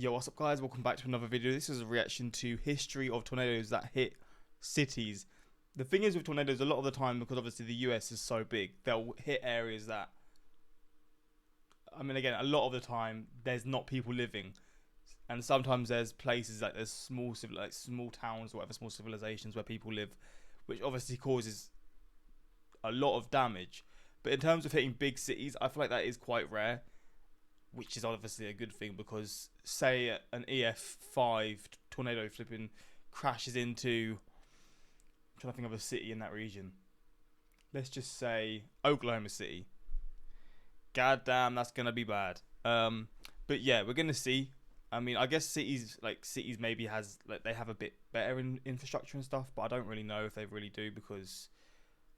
Yo, what's up guys, welcome back to another video. This is a reaction to history of tornadoes that hit cities. The thing is with tornadoes, a lot of the time, because obviously the US is so big, they'll hit areas that, again, a lot of the time there's not people living, and sometimes there's places like there's small towns or whatever, small civilizations where people live, which obviously causes a lot of damage. But in terms of hitting big cities, I feel like that is quite rare, which is obviously a good thing, because say an EF5 tornado flipping crashes into, I'm trying to think of a city in that region, let's just say Oklahoma City. God damn, that's gonna be bad. But yeah, we're gonna see. I guess cities maybe they have a bit better infrastructure and stuff, but I don't really know if they really do, because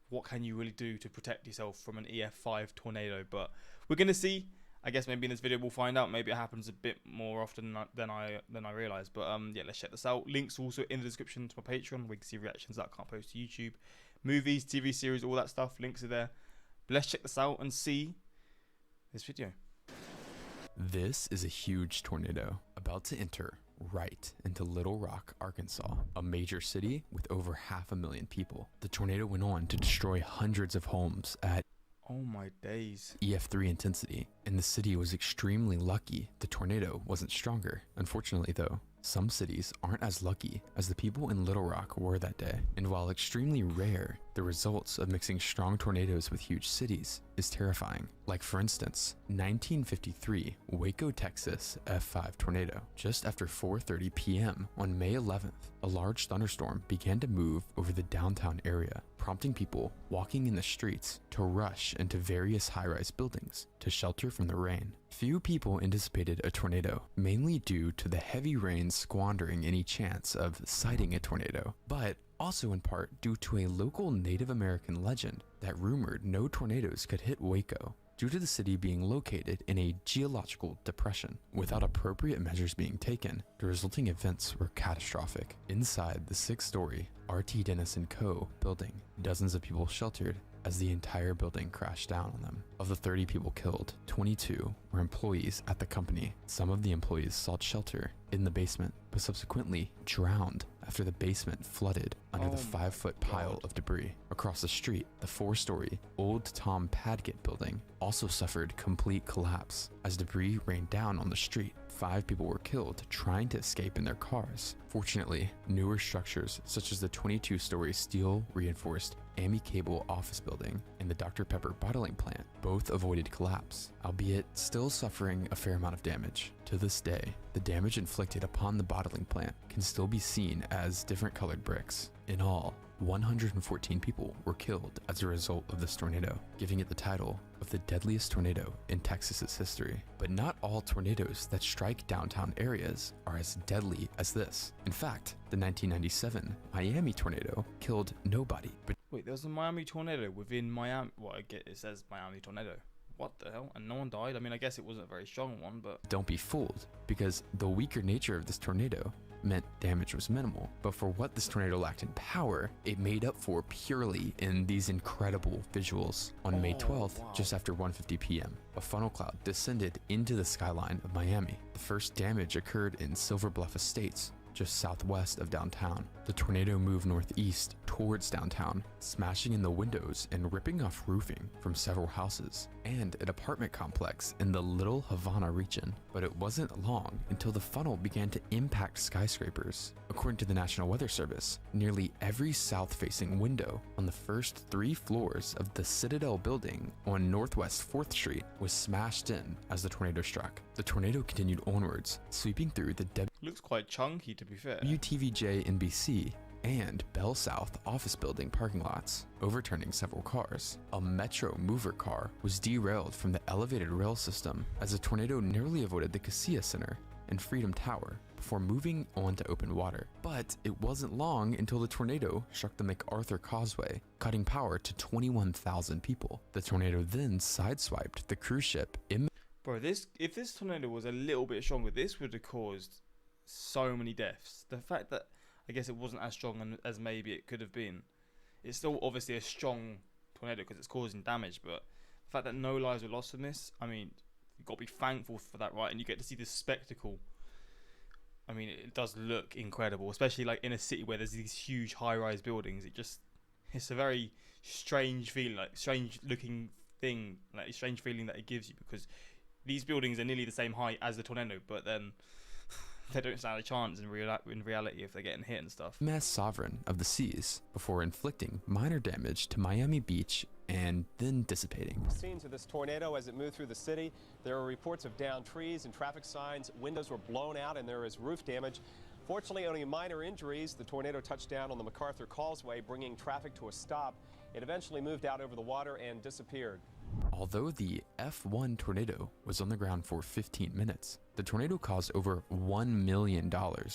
what can you really do to protect yourself from an EF5 tornado? But we're gonna see. I guess maybe in this video we'll find out. Maybe it happens a bit more often than I realise. But yeah, let's check this out. Links also in the description to my Patreon, where you can see reactions that I can't post to YouTube, movies, TV series, all that stuff. Links are there. But let's check this out and see this video. This is a huge tornado about to enter right into Little Rock, Arkansas, a major city with over 500,000 people. The tornado went on to destroy hundreds of homes at Oh my days. EF3 intensity, and the city was extremely lucky the tornado wasn't stronger. Unfortunately though, some cities aren't as lucky as the people in Little Rock were that day. And while extremely rare, the results of mixing strong tornadoes with huge cities is terrifying. Like for instance, 1953 Waco, Texas F5 tornado. Just after 4:30 p.m. on May 11th, a large thunderstorm began to move over the downtown area, prompting people walking in the streets to rush into various high-rise buildings to shelter from the rain. Few people anticipated a tornado, mainly due to the heavy rain squandering any chance of sighting a tornado, but also in part due to a local Native American legend that rumored no tornadoes could hit Waco due to the city being located in a geological depression. Without appropriate measures being taken, the resulting events were catastrophic. Inside the 6-story R.T. Dennis & Co. building, dozens of people sheltered as the entire building crashed down on them. Of the 30 people killed, 22 were employees at the company. Some of the employees sought shelter in the basement, but subsequently drowned after the basement flooded under the 5-foot pile of debris. Across the street, the 4-story Old Tom Padgett building also suffered complete collapse. As debris rained down on the street, 5 people were killed trying to escape in their cars. Fortunately, newer structures such as the 22-story steel reinforced Amy Cable office building and the Dr. Pepper bottling plant both avoided collapse, albeit still suffering a fair amount of damage. To this day, the damage inflicted upon the bottling plant can still be seen as different colored bricks. In all, 114 people were killed as a result of this tornado, giving it the title of the deadliest tornado in Texas's history. But not all tornadoes that strike downtown areas are as deadly as this. In fact, the 1997 Miami tornado killed nobody. But Wait, there was a Miami tornado within Miami. Well, I get it says Miami tornado. What the hell? And no one died? I guess it wasn't a very strong one, but don't be fooled, because the weaker nature of this tornado meant damage was minimal. But for what this tornado lacked in power, it made up for purely in these incredible visuals. On May 12th, wow. Just after 1:50 p.m., a funnel cloud descended into the skyline of Miami. The first damage occurred in Silver Bluff Estates, just southwest of downtown. The tornado moved northeast towards downtown, smashing in the windows and ripping off roofing from several houses and an apartment complex in the Little Havana region. But it wasn't long until the funnel began to impact skyscrapers. According to the National Weather Service, nearly every south-facing window on the first 3 floors of the Citadel building on Northwest 4th Street was smashed in as the tornado struck. The tornado continued onwards, sweeping through the looks quite chunky, to be fair. WTVJ NBC and Bell South office building parking lots, overturning several cars. A Metro Mover car was derailed from the elevated rail system as the tornado narrowly avoided the Casilla Center and Freedom Tower before moving on to open water. But it wasn't long until the tornado struck the MacArthur Causeway, cutting power to 21,000 people. The tornado then sideswiped the cruise ship Bro, if this tornado was a little bit stronger, this would have caused so many deaths. The fact that I guess it wasn't as strong as maybe it could have been, it's still obviously a strong tornado because it's causing damage, but the fact that no lives were lost from this, you've got to be thankful for that, right? And you get to see this spectacle I mean, it does look incredible, especially like in a city where there's these huge high-rise buildings. It's a very strange feeling, like strange looking thing, like a strange feeling that it gives you, because these buildings are nearly the same height as the tornado, but then they don't stand a chance in reality if they're getting hit and stuff. Mass sovereign of the seas before inflicting minor damage to Miami Beach and then dissipating. Scenes of this tornado as it moved through the city. There are reports of downed trees and traffic signs. Windows were blown out and there is roof damage. Fortunately, only minor injuries. The tornado touched down on the MacArthur Causeway, bringing traffic to a stop. It eventually moved out over the water and disappeared. Although the F1 tornado was on the ground for 15 minutes, the tornado caused over $1 million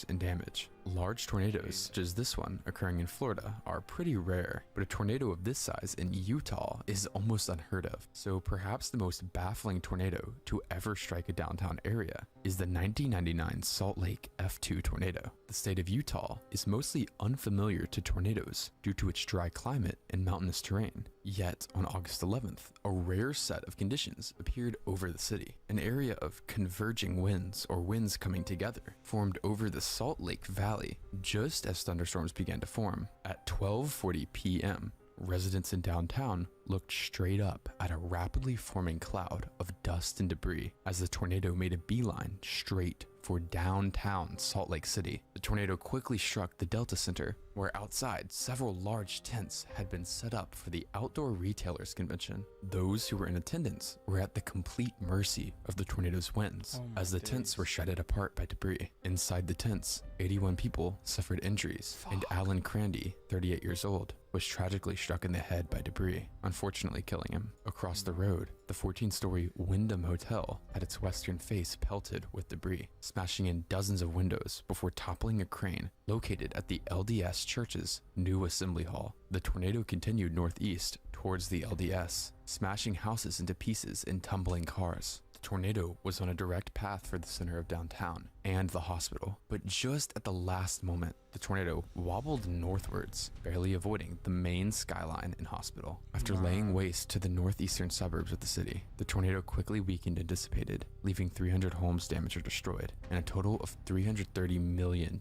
in damage. Large tornadoes, such as this one occurring in Florida, are pretty rare, but a tornado of this size in Utah is almost unheard of. So perhaps the most baffling tornado to ever strike a downtown area is the 1999 Salt Lake F2 tornado. The state of Utah is mostly unfamiliar to tornadoes due to its dry climate and mountainous terrain. Yet on August 11th, a rare set of conditions appeared over the city. An area of converging winds, or winds coming together, formed over the Salt Lake Valley just as thunderstorms began to form. At 12:40 p.m., residents in downtown looked straight up at a rapidly forming cloud of dust and debris as the tornado made a beeline straight for downtown Salt Lake City. The tornado quickly struck the Delta Center, where outside several large tents had been set up for the Outdoor Retailers Convention. Those who were in attendance were at the complete mercy of the tornado's winds, as the tents were shredded apart by debris. Inside the tents, 81 people suffered injuries, and Alan Crandy, 38 years old, was tragically struck in the head by debris, unfortunately killing him. Across the road, the 14-story Wyndham Hotel had its western face pelted with debris, smashing in dozens of windows before toppling a crane located at the LDS Church's new assembly hall. The tornado continued northeast towards the LDS, smashing houses into pieces and tumbling cars. The tornado was on a direct path for the center of downtown and the hospital, but just at the last moment, the tornado wobbled northwards, barely avoiding the main skyline and hospital. After laying waste to the northeastern suburbs of the city, the tornado quickly weakened and dissipated, leaving 300 homes damaged or destroyed, and a total of $330 million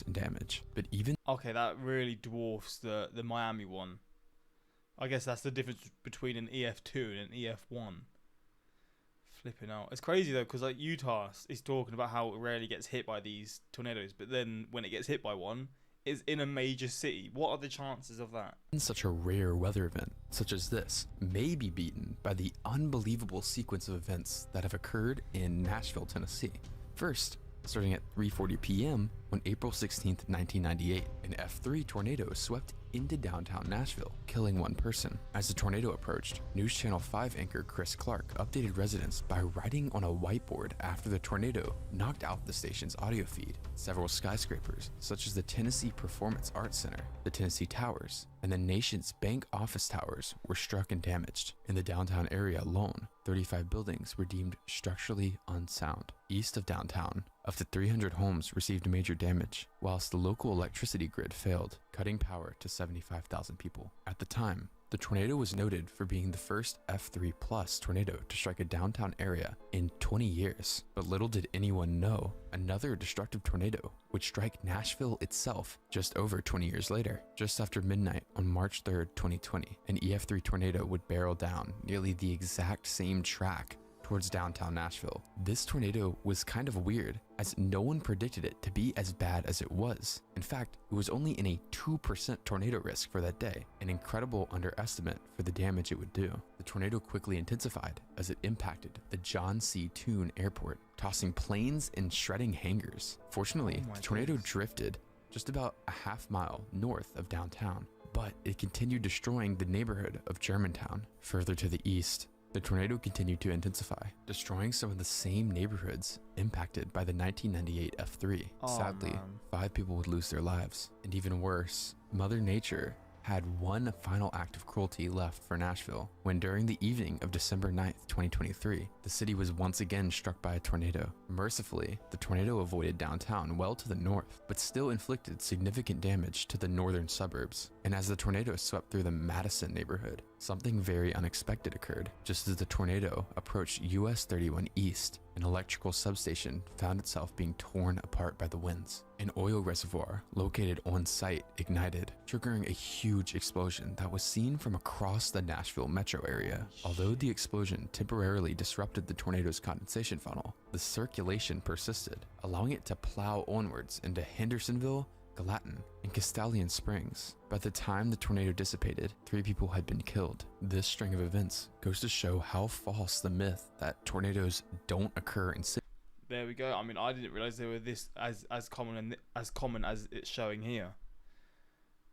in damage. But even Okay, that really dwarfs the Miami one. I guess that's the difference between an EF2 and an EF1. Flipping out. It's crazy though, because like Utah is talking about how it rarely gets hit by these tornadoes, but then when it gets hit by one, it's in a major city. What are the chances of that? such a rare weather event, such as this, may be beaten by the unbelievable sequence of events that have occurred in Nashville, Tennessee. First, starting at 3:40 p.m. on April 16, 1998, an F3 tornado swept into downtown Nashville, killing one person. As the tornado approached, News Channel 5 anchor Chris Clark updated residents by writing on a whiteboard after the tornado knocked out the station's audio feed. Several skyscrapers, such as the Tennessee Performance Arts Center, the Tennessee Towers, and the nation's bank office towers were struck and damaged. In the downtown area alone, 35 buildings were deemed structurally unsound. East of downtown, up to 300 homes received major damage, whilst the local electricity grid failed, cutting power to 75,000 people. At the time, the tornado was noted for being the first F3 plus tornado to strike a downtown area in 20 years. But little did anyone know, another destructive tornado would strike Nashville itself just over 20 years later. Just after midnight on March 3rd, 2020, an EF3 tornado would barrel down nearly the exact same track towards downtown Nashville. This tornado was kind of weird, as no one predicted it to be as bad as it was. In fact, it was only in a 2% tornado risk for that day, an incredible underestimate for the damage it would do. The tornado quickly intensified as it impacted the John C. Toone Airport, tossing planes and shredding hangars. Fortunately, the tornado drifted just about a half mile north of downtown, but it continued destroying the neighborhood of Germantown. Further to the east, the tornado continued to intensify, destroying some of the same neighborhoods impacted by the 1998 F3. Sadly, 5 people would lose their lives. And even worse, Mother Nature had one final act of cruelty left for Nashville when during the evening of December 9th, 2023, the city was once again struck by a tornado. Mercifully, the tornado avoided downtown well to the north, but still inflicted significant damage to the northern suburbs. And as the tornado swept through the Madison neighborhood, something very unexpected occurred. Just as the tornado approached US 31 East, An electrical substation found itself being torn apart by the winds. An oil reservoir located on site ignited, triggering a huge explosion that was seen from across the Nashville metro area. Although the explosion temporarily disrupted the tornado's condensation funnel, the circulation persisted, allowing it to plow onwards into Hendersonville, Gallatin, and Castellian Springs. By the time the tornado dissipated, 3 people had been killed. This string of events goes to show how false the myth that tornadoes don't occur in cities. There we go. I mean, I didn't realize they were this as common as it's showing here.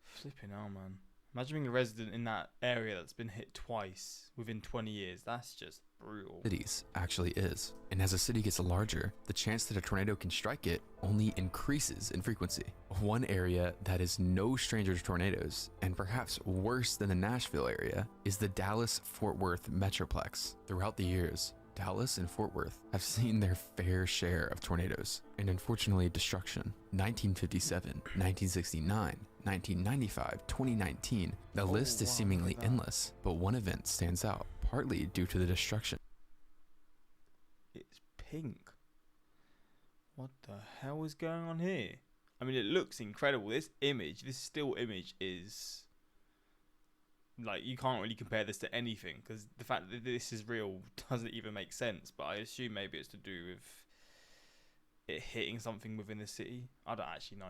Flipping hell, man. Imagine being a resident in that area that's been hit twice within 20 years. That's just brutal. Cities actually is. And as a city gets larger, the chance that a tornado can strike it only increases in frequency. One area that is no stranger to tornadoes, and perhaps worse than the Nashville area, is the Dallas-Fort Worth Metroplex. Throughout the years, Dallas and Fort Worth have seen their fair share of tornadoes, and unfortunately destruction. 1957, 1969, 1995, 2019, the list is seemingly endless, but one event stands out, partly due to the destruction. It's pink. What the hell is going on here? I mean, it looks incredible. This still image is... like, you can't really compare this to anything, because the fact that this is real doesn't even make sense, but I assume maybe it's to do with it hitting something within the city. I don't actually know.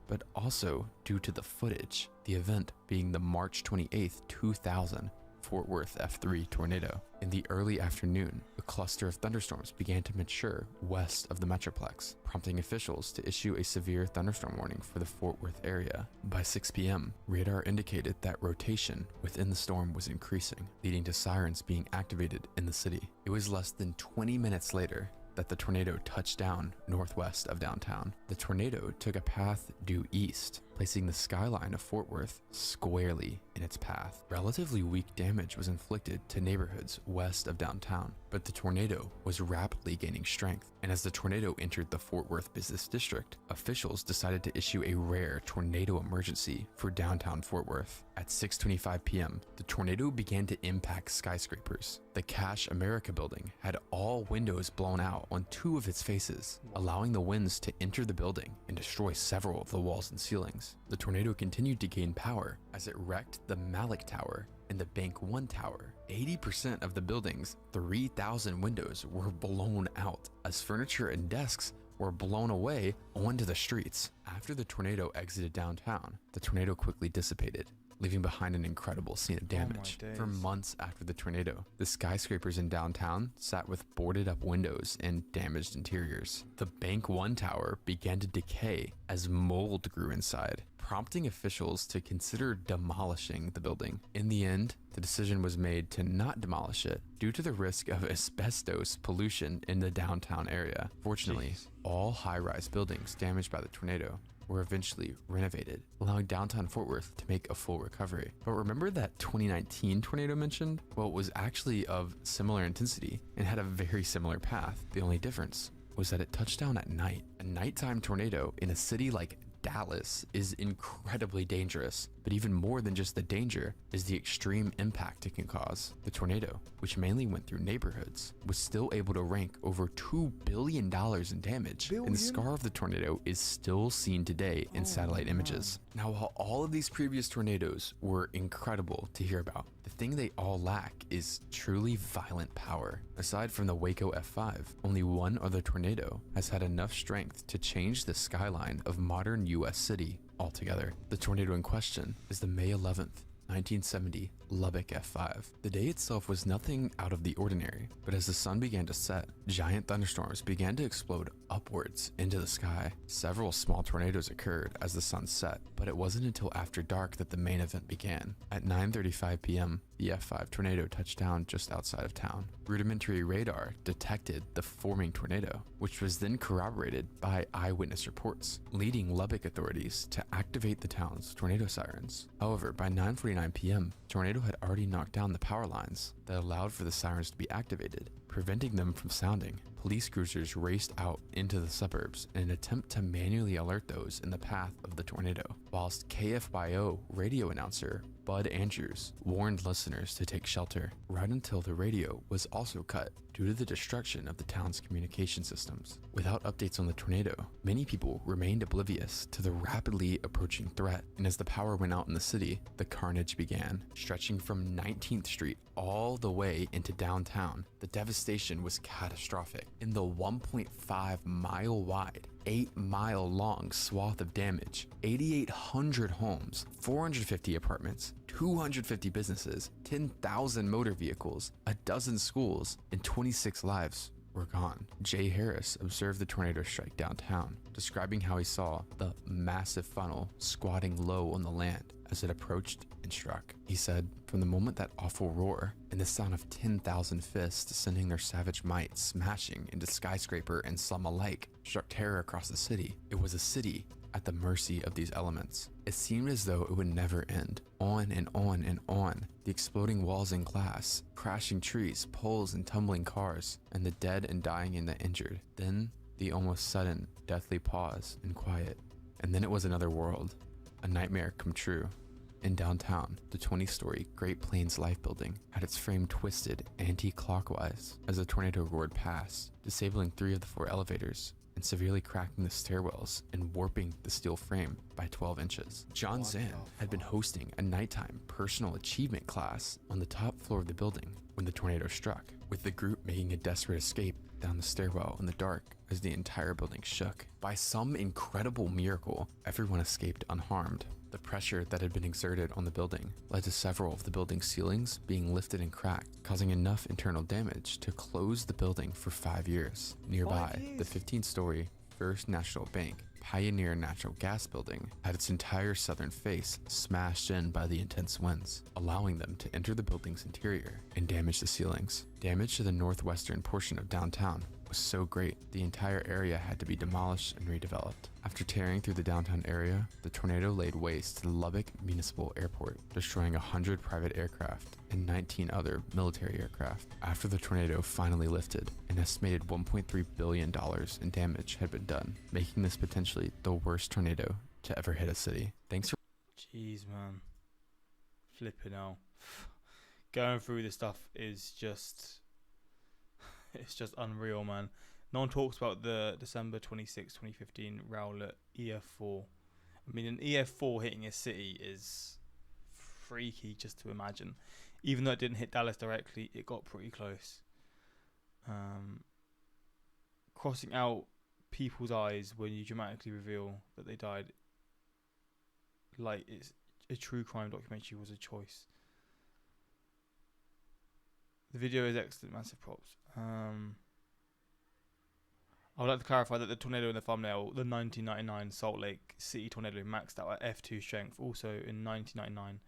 But also due to the footage, the event being the March 28th, 2000 Fort Worth F3 tornado. In the early afternoon, a cluster of thunderstorms began to mature west of the Metroplex, prompting officials to issue a severe thunderstorm warning for the Fort Worth area. By 6 p.m., radar indicated that rotation within the storm was increasing, leading to sirens being activated in the city. It was less than 20 minutes later that the tornado touched down northwest of downtown. The tornado took a path due east, placing the skyline of Fort Worth squarely in its path. Relatively weak damage was inflicted to neighborhoods west of downtown, but the tornado was rapidly gaining strength. And as the tornado entered the Fort Worth business district, officials decided to issue a rare tornado emergency for downtown Fort Worth. At 6:25 p.m., the tornado began to impact skyscrapers. The Cash America building had all windows blown out on 2 of its faces, allowing the winds to enter the building and destroy several of the walls and ceilings. The tornado continued to gain power as it wrecked the Malik Tower and the Bank 1 Tower. 80% of the building's 3,000 windows were blown out as furniture and desks were blown away onto the streets. After the tornado exited downtown, the tornado quickly dissipated, leaving behind an incredible scene of damage. For months after the tornado, the skyscrapers in downtown sat with boarded up windows and damaged interiors. The Bank 1 Tower began to decay as mold grew inside, prompting officials to consider demolishing the building. In the end, the decision was made to not demolish it due to the risk of asbestos pollution in the downtown area. Fortunately, all high-rise buildings damaged by the tornado were eventually renovated, allowing downtown Fort Worth to make a full recovery. But remember that 2019 tornado mentioned? Well, it was actually of similar intensity and had a very similar path. The only difference was that it touched down at night. A nighttime tornado in a city like Dallas is incredibly dangerous, but even more than just the danger is the extreme impact it can cause. The tornado, which mainly went through neighborhoods, was still able to rank over $2 billion in damage, and the scar of the tornado is still seen today in satellite images. Now, while all of these previous tornadoes were incredible to hear about, the thing they all lack is truly violent power. Aside from the Waco F5, only one other tornado has had enough strength to change the skyline of modern US city altogether. The tornado in question is the May 11th, 1970 Lubbock F5. The day itself was nothing out of the ordinary, but as the sun began to set, giant thunderstorms began to explode upwards into the sky. Several small tornadoes occurred as the sun set, but it wasn't until after dark that the main event began. At 9:35 p.m., the F5 tornado touched down just outside of town. Rudimentary radar detected the forming tornado, which was then corroborated by eyewitness reports, leading Lubbock authorities to activate the town's tornado sirens. However, by 9:49 p.m., the tornado had already knocked down the power lines that allowed for the sirens to be activated, preventing them from sounding. Police cruisers raced out into the suburbs in an attempt to manually alert those in the path of the tornado, whilst KFYO radio announcer Bud Andrews warned listeners to take shelter right until the radio was also cut due to the destruction of the town's communication systems. Without updates on the tornado, many people remained oblivious to the rapidly approaching threat, and as the power went out in the city, the carnage began. Stretching from 19th Street all the way into downtown, the devastation was catastrophic. In the 1.5-mile wide, 8-mile long swath of damage, 8,800 homes, 450 apartments, 250 businesses, 10,000 motor vehicles, a dozen schools, and 26 lives were gone. Jay Harris observed the tornado strike downtown, describing how he saw the massive funnel squatting low on the land as it approached and struck. He said, "From the moment that awful roar and the sound of 10,000 fists sending their savage might smashing into skyscraper and slum alike struck terror across the city, it was a city at the mercy of these elements. It seemed as though it would never end. On and on and on. The exploding walls and glass, crashing trees, poles and tumbling cars, and the dead and dying and the injured. Then the almost sudden, deathly pause and quiet. And then it was another world. A nightmare come true. In downtown, the 20-story Great Plains Life building had its frame twisted anti-clockwise as the tornado roared past, disabling 3 of the 4 elevators and severely cracking the stairwells and warping the steel frame by 12 inches. John Zan had been hosting a nighttime personal achievement class on the top floor of the building when the tornado struck, with the group making a desperate escape down the stairwell in the dark as the entire building shook. By some incredible miracle, everyone escaped unharmed. The pressure that had been exerted on the building led to several of the building's ceilings being lifted and cracked, causing enough internal damage to close the building for 5 years. Nearby, the 15-story First National Bank Pioneer Natural Gas building had its entire southern face smashed in by the intense winds, allowing them to enter the building's interior and damage the ceilings. Damage to the northwestern portion of downtown was so great, the entire area had to be demolished and redeveloped. After tearing through the downtown area, the tornado laid waste to the Lubbock Municipal Airport, destroying 100 private aircraft and 19 other military aircraft. After the tornado finally lifted, an estimated $1.3 billion in damage had been done, making this potentially the worst tornado to ever hit a city. Thanks for... Jeez, man. Flipping out. Going through this stuff is just... It's just unreal, man. No one talks about the December 26, 2015 Rowlett EF4. I mean, an EF4 hitting a city is freaky just to imagine. Even though it didn't hit Dallas directly, it got pretty close. Crossing out people's eyes when you dramatically reveal that they died, like it's a true crime documentary, was a choice. The video is excellent, massive props. I would like to clarify that the tornado in the thumbnail, the 1999 Salt Lake City tornado, maxed out at F2 strength. Also in 1999,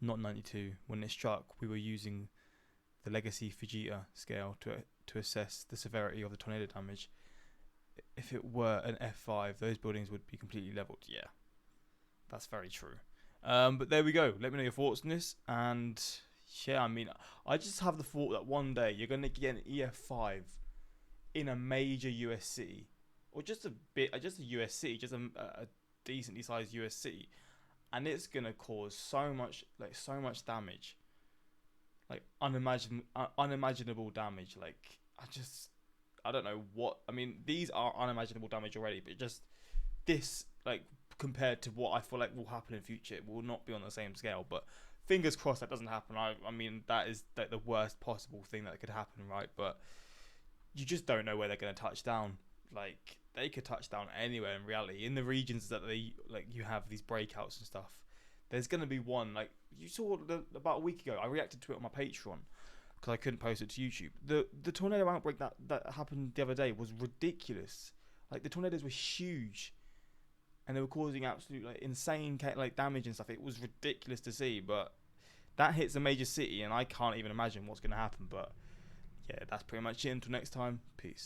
not 92, when it struck, we were using the Legacy Fujita scale to assess the severity of the tornado damage. If it were an F5, those buildings would be completely leveled. Yeah, that's very true. But there we go. Let me know your thoughts on this. And yeah, I mean, I just have the thought that one day you're going to get an EF5 in a major US city, or just a US city, just a decently sized US city, and it's going to cause so much damage, like unimaginable damage. Like, I don't know what, I mean, these are unimaginable damage already, but just this, like, compared to what I feel like will happen in future, it will not be on the same scale, but fingers crossed that doesn't happen. I mean, that is like the worst possible thing that could happen, right? But you just don't know where they're going to touch down. Like, they could touch down anywhere in reality. In the regions that they, like, you have these breakouts and stuff, there's going to be one, like, you saw about a week ago, I reacted to it on my Patreon, because I couldn't post it to YouTube. The tornado outbreak that happened the other day was ridiculous. Like, the tornadoes were huge, and they were causing absolute, like, insane, like, damage and stuff. It was ridiculous to see, but that hits a major city, and I can't even imagine what's going to happen. But yeah, that's pretty much it. Until next time, peace.